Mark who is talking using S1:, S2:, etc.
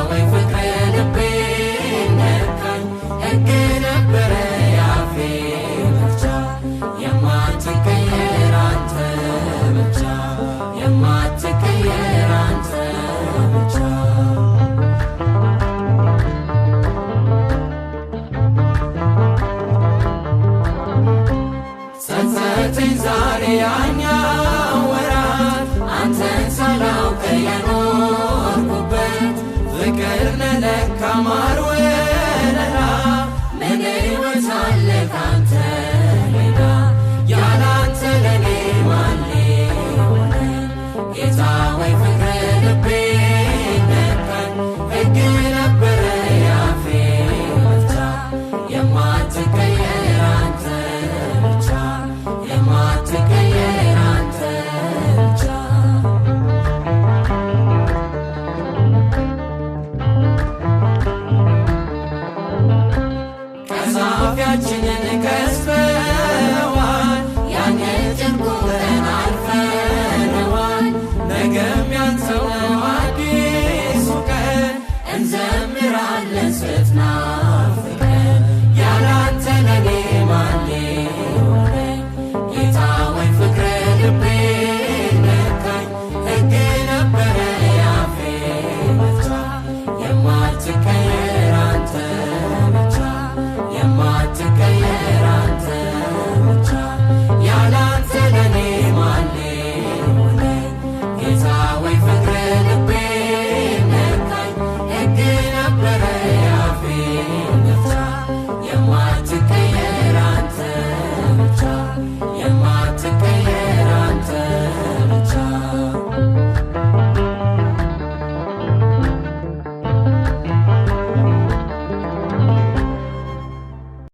S1: ወይ ፍቅር ልቤን ነካኝ ሕግ ነበረ ያፌ መፍቻ የማትቀየር አንተ ብቻ የማትቀየር አንተ ብቻ ጸጸተኝ ዛሬ ያኛው ወራት አንተን ሳላውቅ የኖርኩበት ፍቅር ነህ ለካ ማር ወለላ ምን ሕይወት አለ ካንተ ሌላ ያላንተ ለኔ ማን ሊሆነኝ ጌታ ወይ ፍቅር ልቤን ነካኝ ሕግ ነበረ ያፌ መፍቻ የማትቀየር አንተ ብቻ የማትቀየር አንተ ብቻ ቀዛፊያችንን ከስበዋል ያን ጭንቁን አልፈነዋል ነገም ያንተው ነው አዲሱ ቀን እንዘምራለን ስትናፍቀን ያላንተ ለኔ ማን ሊሆነኝ ጌታ ወይ ፍቅር ልቤን ነካኝ ሕግ ነበረ ያፌ መፍቻ የማትቀየር